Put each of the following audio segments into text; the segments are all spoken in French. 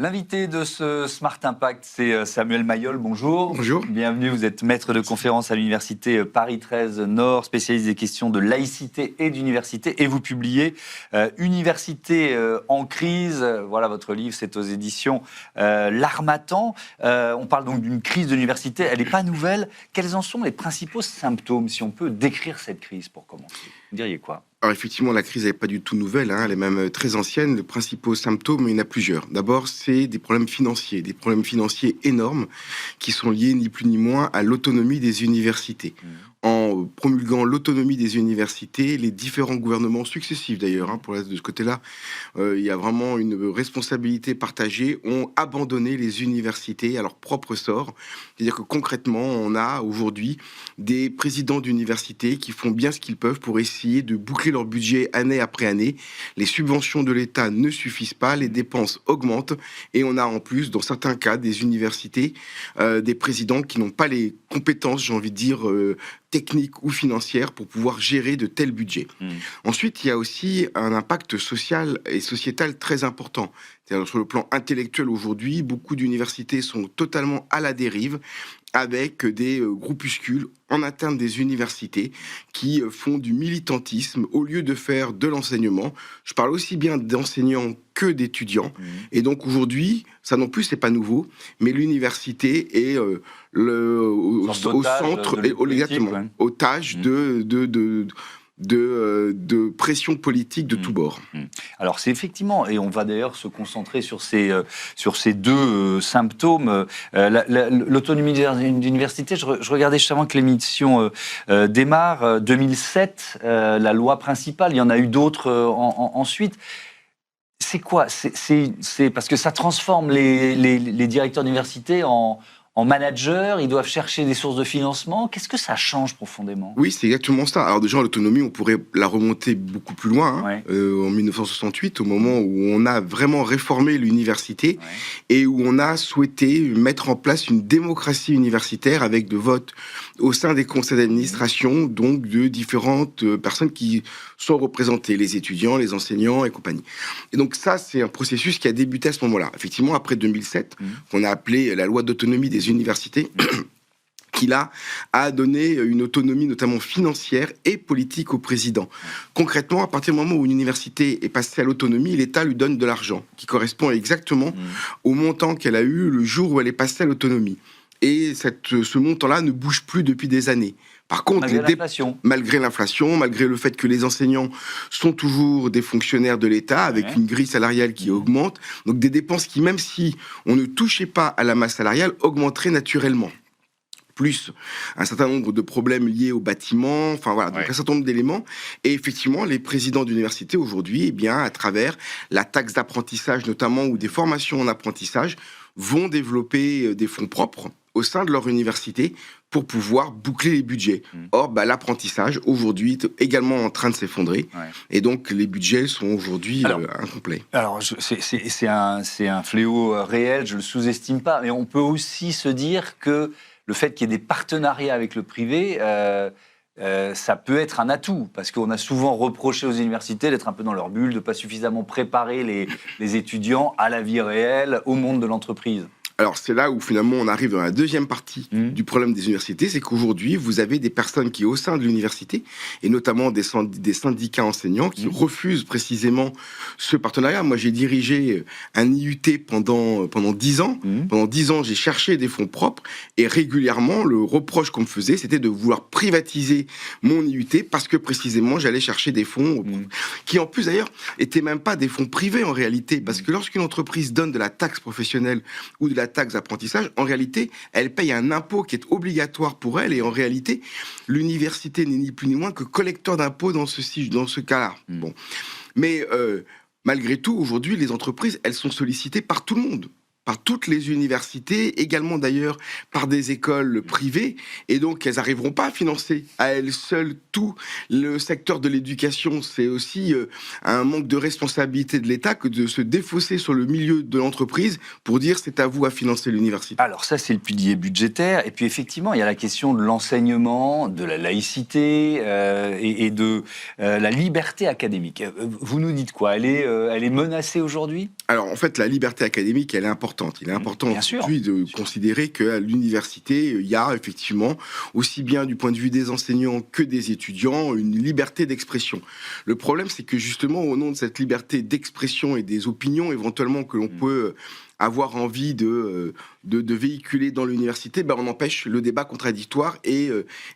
L'invité de ce Smart Impact, c'est Samuel Mayol. Bonjour. Bonjour. Bienvenue, vous êtes maître de conférence à l'université Paris 13 Nord, spécialiste des questions de laïcité et d'université. Et vous publiez Université en crise. Voilà, votre livre, c'est aux éditions L'Harmattan. On parle donc d'une crise de l'université. Elle n'est pas nouvelle. Quels en sont les principaux symptômes, si on peut décrire cette crise pour commencer? Vous diriez quoi? Alors effectivement, la crise n'est pas du tout nouvelle, elle est même très ancienne. Les principaux symptômes, il y en a plusieurs. D'abord, c'est des problèmes financiers énormes qui sont liés ni plus ni moins à l'autonomie des universités. En promulguant l'autonomie des universités, les différents gouvernements successifs d'ailleurs, de ce côté-là, il y a vraiment une responsabilité partagée, ont abandonné les universités à leur propre sort. C'est-à-dire que concrètement, on a aujourd'hui des présidents d'universités qui font bien ce qu'ils peuvent pour essayer de boucler leur budget année après année. Les subventions de l'État ne suffisent pas, les dépenses augmentent et on a en plus, dans certains cas, des universités, des présidents qui n'ont pas les compétences, j'ai envie de dire, techniques ou financières pour pouvoir gérer de tels budgets. Ensuite, il y a aussi un impact social et sociétal très important. C'est-à-dire, sur le plan intellectuel aujourd'hui, beaucoup d'universités sont totalement à la dérive avec des groupuscules en interne des universités qui font du militantisme au lieu de faire de l'enseignement. Je parle aussi bien d'enseignants que d'étudiants. Et donc aujourd'hui, ça non plus, c'est pas nouveau, mais l'université est au centre, exactement, otage de pression politique de tous bords. Alors c'est effectivement, et on va d'ailleurs se concentrer sur ces deux symptômes, l'autonomie d'université. Je regardais justement que l'émission démarre, 2007, la loi principale, il y en a eu d'autres ensuite. C'est quoi? C'est parce que ça transforme les directeurs d'université en managers, ils doivent chercher des sources de financement. Qu'est-ce que ça change profondément? Oui, c'est exactement ça. Alors déjà, l'autonomie, on pourrait la remonter beaucoup plus loin, en 1968, au moment où on a vraiment réformé l'université et où on a souhaité mettre en place une démocratie universitaire avec de votes au sein des conseils d'administration, donc de différentes personnes qui sont représentées, les étudiants, les enseignants et compagnie. Et donc ça, c'est un processus qui a débuté à ce moment-là. Effectivement, après 2007, qu'on a appelé la loi d'autonomie des universités, qui là a donné une autonomie notamment financière et politique au président. Concrètement, à partir du moment où une université est passée à l'autonomie, l'État lui donne de l'argent qui correspond exactement au montant qu'elle a eu le jour où elle est passée à l'autonomie. Et ce montant-là ne bouge plus depuis des années. Par contre, malgré l'inflation, malgré le fait que les enseignants sont toujours des fonctionnaires de l'État, avec une grille salariale qui augmente, donc des dépenses qui, même si on ne touchait pas à la masse salariale, augmenteraient naturellement. Plus un certain nombre de problèmes liés au bâtiment, donc un certain nombre d'éléments. Et effectivement, les présidents d'université aujourd'hui, à travers la taxe d'apprentissage notamment, ou des formations en apprentissage, vont développer des fonds propres au sein de leur université pour pouvoir boucler les budgets. Or, l'apprentissage, aujourd'hui, est également en train de s'effondrer. Et donc, les budgets sont aujourd'hui incomplets. Alors, c'est un fléau réel, je ne le sous-estime pas. Mais on peut aussi se dire que le fait qu'il y ait des partenariats avec le privé, ça peut être un atout. Parce qu'on a souvent reproché aux universités d'être un peu dans leur bulle, de ne pas suffisamment préparer les étudiants à la vie réelle, au monde de l'entreprise. Alors, c'est là où, finalement, on arrive dans la deuxième partie du problème des universités, c'est qu'aujourd'hui, vous avez des personnes qui, au sein de l'université, et notamment des syndicats enseignants, qui refusent précisément ce partenariat. Moi, j'ai dirigé un IUT pendant 10 ans. Pendant 10 ans, j'ai cherché des fonds propres, et régulièrement, le reproche qu'on me faisait, c'était de vouloir privatiser mon IUT, parce que, précisément, j'allais chercher des fonds, qui, en plus, d'ailleurs, étaient même pas des fonds privés, en réalité, parce que lorsqu'une entreprise donne de la taxe professionnelle, ou de la taxe d'apprentissage, en réalité, elle paye un impôt qui est obligatoire pour elle, et en réalité, l'université n'est ni plus ni moins que collecteur d'impôts dans ce cas-là. Bon. Mais malgré tout, aujourd'hui, les entreprises, elles sont sollicitées par tout le monde. par toutes les universités, également d'ailleurs par des écoles privées, et donc elles n'arriveront pas à financer à elles seules tout le secteur de l'éducation. C'est aussi un manque de responsabilité de l'État que de se défausser sur le milieu de l'entreprise pour dire c'est à vous à financer l'université. Alors ça, c'est le pilier budgétaire, et puis effectivement, il y a la question de l'enseignement, de la laïcité et de la liberté académique. Vous nous dites quoi ? Elle est menacée aujourd'hui ? Alors en fait, la liberté académique, elle est importante. Il est important aujourd'hui de considérer qu'à l'université, il y a effectivement, aussi bien du point de vue des enseignants que des étudiants, une liberté d'expression. Le problème, c'est que justement, au nom de cette liberté d'expression et des opinions éventuellement que l'on peut avoir envie de véhiculer dans l'université, on empêche le débat contradictoire et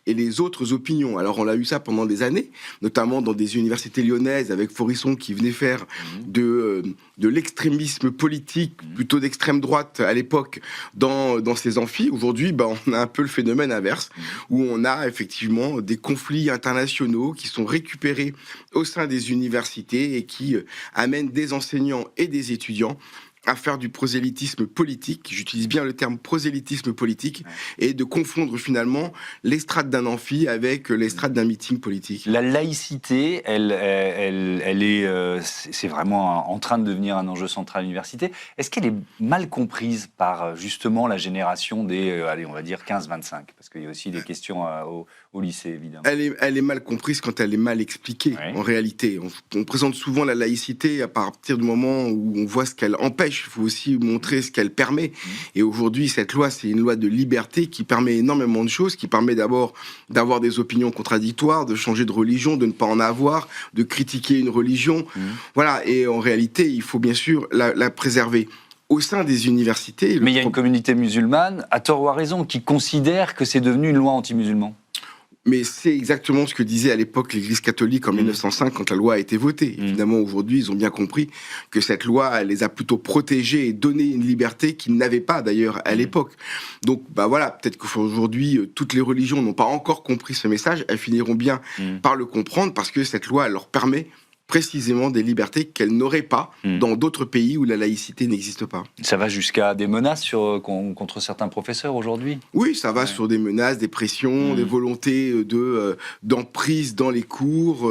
les autres opinions. Alors on a eu ça pendant des années, notamment dans des universités lyonnaises avec Forisson qui venait faire de l'extrémisme politique, plutôt d'extrême droite à l'époque, dans ces amphis. Aujourd'hui, on a un peu le phénomène inverse, où on a effectivement des conflits internationaux qui sont récupérés au sein des universités et qui amènent des enseignants et des étudiants à faire du prosélytisme politique, j'utilise bien le terme prosélytisme politique, et de confondre finalement l'estrade d'un amphi avec l'estrade d'un meeting politique. La laïcité, elle est, c'est vraiment en train de devenir un enjeu central à l'université. Est-ce qu'elle est mal comprise par justement la génération des, allez, on va dire 15-25 ? Parce qu'il y a aussi des questions au lycée, évidemment. Elle est mal comprise quand elle est mal expliquée, en réalité. On présente souvent la laïcité à partir du moment où on voit ce qu'elle empêche. Il faut aussi montrer ce qu'elle permet. Et aujourd'hui, cette loi, c'est une loi de liberté qui permet énormément de choses, qui permet d'abord d'avoir des opinions contradictoires, de changer de religion, de ne pas en avoir, de critiquer une religion. Voilà. Et en réalité, il faut bien sûr la préserver. Au sein des universités... Mais il y a une communauté musulmane, à tort ou à raison, qui considère que c'est devenu une loi anti-musulman. Mais c'est exactement ce que disait à l'époque l'Église catholique en 1905 quand la loi a été votée. Évidemment, aujourd'hui, ils ont bien compris que cette loi, elle les a plutôt protégés et donné une liberté qu'ils n'avaient pas d'ailleurs à l'époque. Donc, voilà, peut-être qu'aujourd'hui, toutes les religions n'ont pas encore compris ce message. Elles finiront bien par le comprendre parce que cette loi, elle leur permet précisément des libertés qu'elles n'auraient pas dans d'autres pays où la laïcité n'existe pas. Ça va jusqu'à des menaces contre certains professeurs aujourd'hui ? Oui, ça va sur des menaces, des pressions, des volontés d'emprise dans les cours.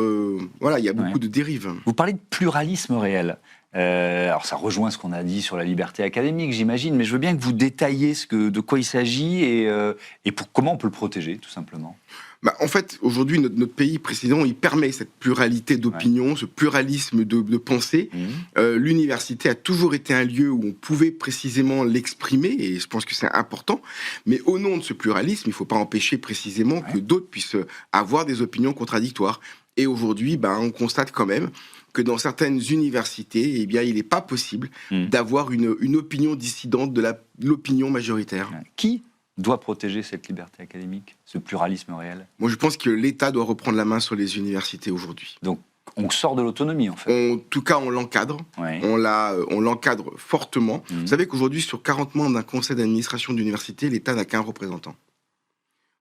Voilà, il y a beaucoup de dérives. Vous parlez de pluralisme réel. Alors ça rejoint ce qu'on a dit sur la liberté académique, j'imagine, mais je veux bien que vous détailliez de quoi il s'agit et comment on peut le protéger, tout simplement. En fait, aujourd'hui, notre pays précisément, il permet cette pluralité d'opinions, ce pluralisme de pensée. L'université a toujours été un lieu où on pouvait précisément l'exprimer, et je pense que c'est important. Mais au nom de ce pluralisme, il ne faut pas empêcher précisément que d'autres puissent avoir des opinions contradictoires. Et aujourd'hui, on constate quand même que dans certaines universités, il n'est pas possible d'avoir une opinion dissidente de l'opinion majoritaire. Qui doit protéger cette liberté académique, ce pluralisme réel ? Moi, je pense que l'État doit reprendre la main sur les universités aujourd'hui. Donc, on sort de l'autonomie, en fait. En tout cas, on l'encadre. On l'encadre fortement. Vous savez qu'aujourd'hui, sur 40 membres d'un conseil d'administration d'université, l'État n'a qu'un représentant.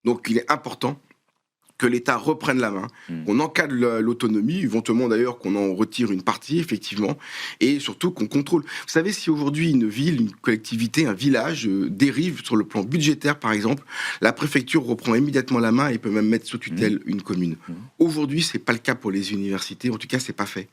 Donc, il est important que l'État reprenne la main, qu'on encadre l'autonomie, éventuellement d'ailleurs qu'on en retire une partie, effectivement, et surtout qu'on contrôle. Vous savez, si aujourd'hui une ville, une collectivité, un village dérive sur le plan budgétaire, par exemple, la préfecture reprend immédiatement la main et peut même mettre sous tutelle une commune. Aujourd'hui, c'est pas le cas pour les universités, en tout cas, c'est pas fait.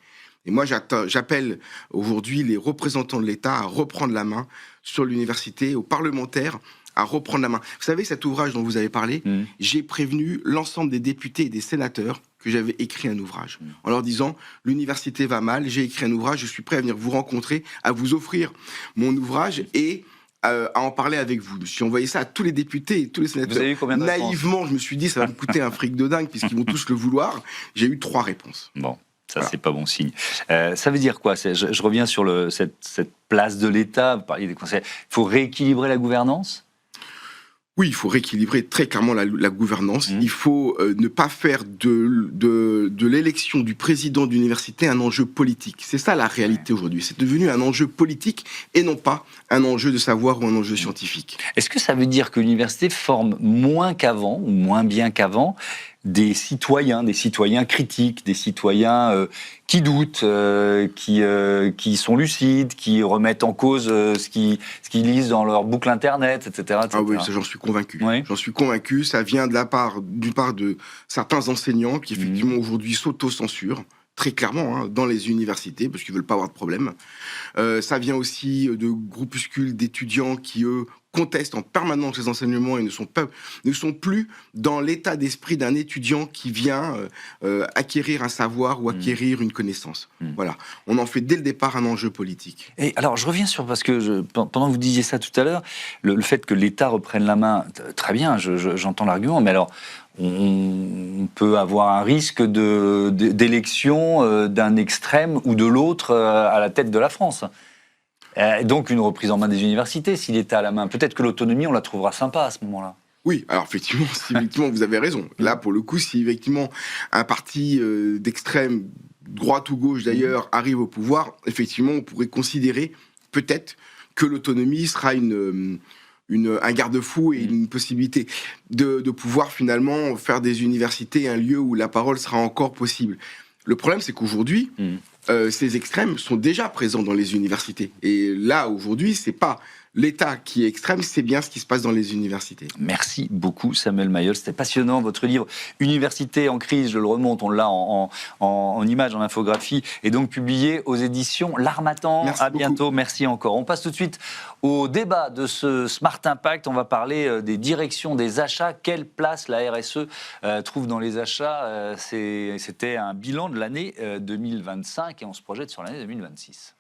Et moi, j'appelle aujourd'hui les représentants de l'État à reprendre la main sur l'université, aux parlementaires, à reprendre la main. Vous savez, cet ouvrage dont vous avez parlé, j'ai prévenu l'ensemble des députés et des sénateurs que j'avais écrit un ouvrage. En leur disant, l'université va mal, j'ai écrit un ouvrage, je suis prêt à venir vous rencontrer, à vous offrir mon ouvrage et à en parler avec vous. Je suis envoyé ça à tous les députés et tous les sénateurs. Vous avez eu combien de réponses ? Naïvement, je me suis dit, ça va me coûter un fric de dingue puisqu'ils vont tous le vouloir. J'ai eu 3 réponses. Bon. Ça, c'est pas bon signe. Ça veut dire quoi ? Je reviens sur cette place de l'État. Vous parliez des conseils. Il faut rééquilibrer la gouvernance ? Oui, il faut rééquilibrer très clairement la gouvernance. Il faut ne pas faire de l'élection du président d'université un enjeu politique. C'est ça la réalité aujourd'hui. C'est devenu un enjeu politique et non pas un enjeu de savoir ou un enjeu scientifique. Est-ce que ça veut dire que l'université forme moins qu'avant, ou moins bien qu'avant, des citoyens critiques, des citoyens qui doutent, qui sont lucides, qui remettent en cause ce qu'ils lisent dans leur boucle internet, etc. Ah oui, ça j'en suis convaincu. Oui. J'en suis convaincu. Ça vient d'une part de certains enseignants qui effectivement aujourd'hui s'auto-censurent. Très clairement, dans les universités, parce qu'ils ne veulent pas avoir de problème. Ça vient aussi de groupuscules d'étudiants qui, eux, contestent en permanence les enseignements et ne sont plus dans l'état d'esprit d'un étudiant qui vient acquérir un savoir ou acquérir une connaissance. Voilà. On en fait dès le départ un enjeu politique. Et alors, je reviens parce que pendant que vous disiez ça tout à l'heure, le fait que l'État reprenne la main, très bien, j'entends l'argument, mais alors, on peut avoir un risque d'élection d'un extrême ou de l'autre à la tête de la France. Donc une reprise en main des universités, si l'État a la main. Peut-être que l'autonomie, on la trouvera sympa à ce moment-là. Oui, alors effectivement, vous avez raison. Là, pour le coup, si effectivement un parti d'extrême, droite ou gauche d'ailleurs, arrive au pouvoir, effectivement, on pourrait considérer peut-être que l'autonomie sera un garde-fou et une possibilité de pouvoir finalement faire des universités un lieu où la parole sera encore possible. Le problème, c'est qu'aujourd'hui, ces extrêmes sont déjà présents dans les universités. Et là, aujourd'hui, c'est pas l'État qui est extrême, c'est bien ce qui se passe dans les universités. Merci beaucoup Samuel Mayol, c'était passionnant. Votre livre « Université en crise », je le remonte, on l'a en images, en infographie, est donc publié aux éditions L'Harmattan. À bientôt, merci encore. On passe tout de suite au débat de ce Smart Impact. On va parler des directions des achats. Quelle place la RSE trouve dans les achats? C'était un bilan de l'année 2025 et on se projette sur l'année 2026.